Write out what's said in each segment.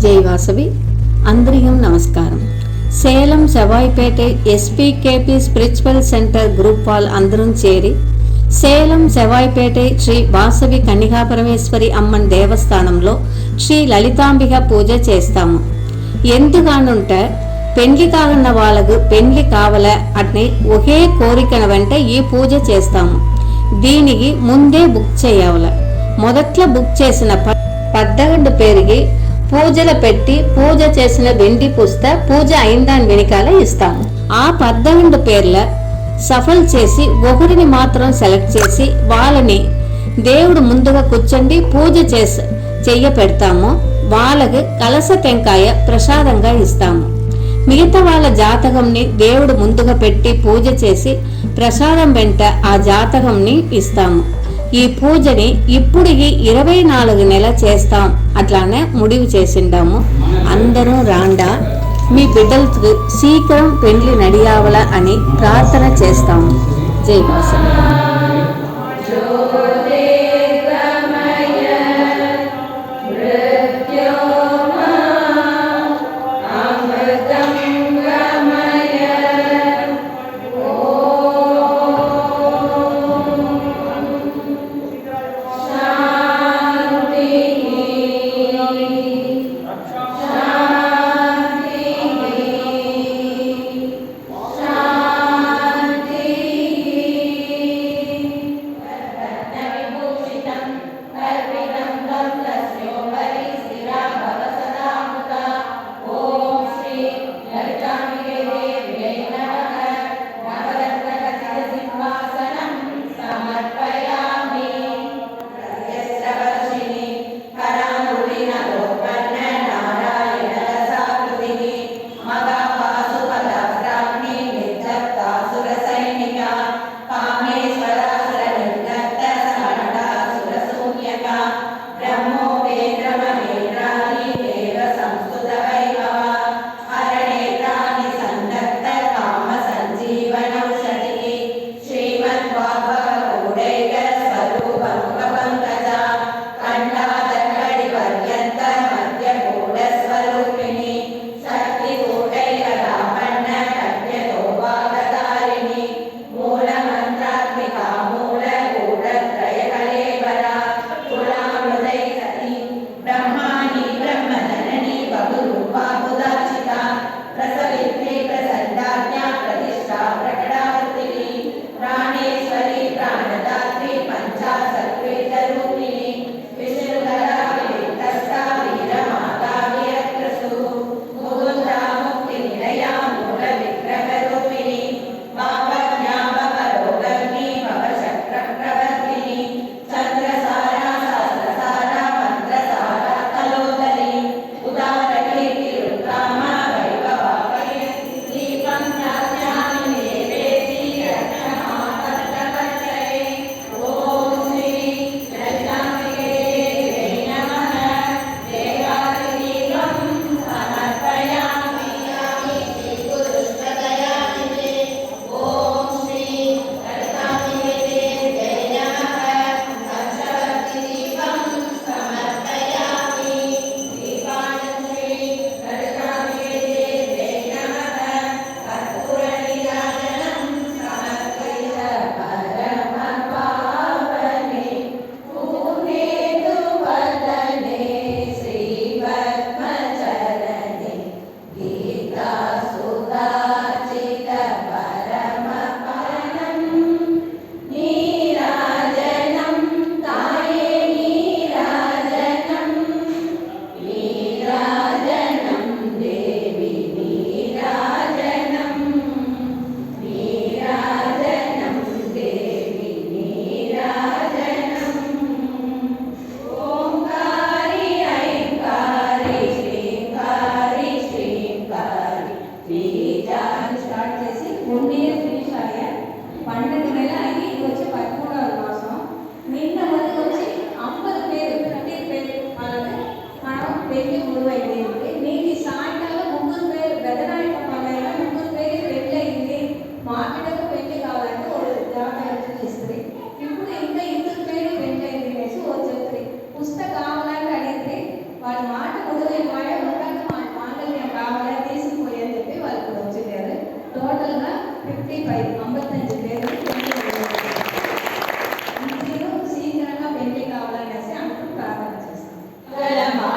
జై వాసవి. అందరికీ నమస్కారం. సేలం సెవాయిపేట ఎస్పీకేపీ స్పిరిచువల్ సెంటర్ గ్రూప్ వాళ్ళు అందరం చేరి సేలం సెవాయిపేట శ్రీ వాసవి కన్యకాపరమేశ్వరి అమ్మన్ దేవస్థానంలో శ్రీ లలితాంబిక పూజ చేస్తాము. ఎందుకనంటే పెండ్లి కాగన్న వాళ్ళకు పెండ్లి కావాల అని ఒకే కోరికన వెంట ఈ పూజ చేస్తాము. దీనికి ముందే బుక్ చేయాల. మొదట్లో బుక్ చేసిన 11 పేరుకి పూజలు పెట్టి పూజ చేసిన వెండి పుస్త పూజ అయిన దాని వెనకాల ఇస్తాము. ఆ 11 పేర్ల సఫల్ చేసి ఒకరిని మాత్రం సెలెక్ట్ చేసి వాళ్ళని దేవుడు ముందుగా కూర్చొని పూజ చెయ్య పెడతాము. వాళ్ళకి కలస టెంకాయ ప్రసాదంగా ఇస్తాము. మిగతా వాళ్ళ జాతకంని దేవుడు ముందుగా పెట్టి పూజ చేసి ప్రసాదం వెంట ఆ జాతకంని ఇస్తాము. ఈ పూజని ఇప్పుడు 24 నెలలు చేస్తాం అట్లానే ముడివి చేసిండాము. అందరూ రాండా, మీ బిడ్డలకు శీఘ్రం పెండ్లి నడియావల అని ప్రార్థన చేస్తాము. జై వాసవి.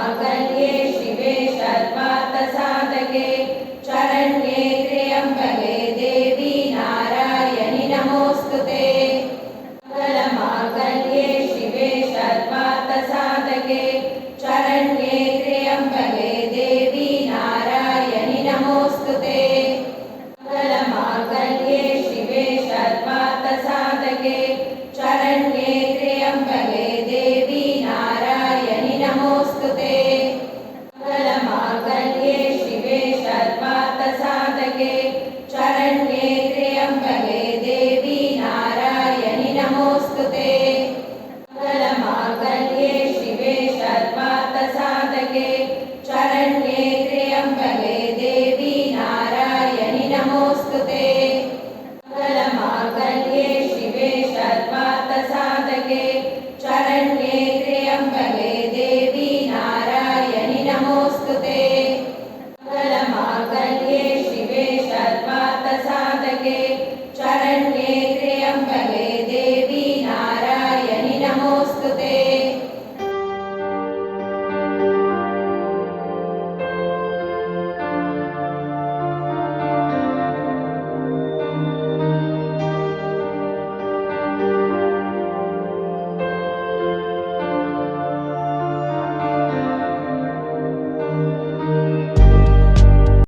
सर्वमङ्गलमाङ्गल्ये शिवे सर्वार्थसाधके शरण्ये त्र्यम्बके देवी नारायणि नमोऽस्तुते। मङ्गलमाङ्गल्ये शिवे सर्वार्थसाधके शरण्ये त्र्यम्बके देवी नारायणि नमोऽस्तुते। मङ्गलमाङ्गल्ये शिवे सर्वार्थसाधके शरण्ये त्र्यम्बके देवी नारायणि नमोऽस्तुते। मङ्गलमाङ्गल्ये शिवे सर्वार्थसाधके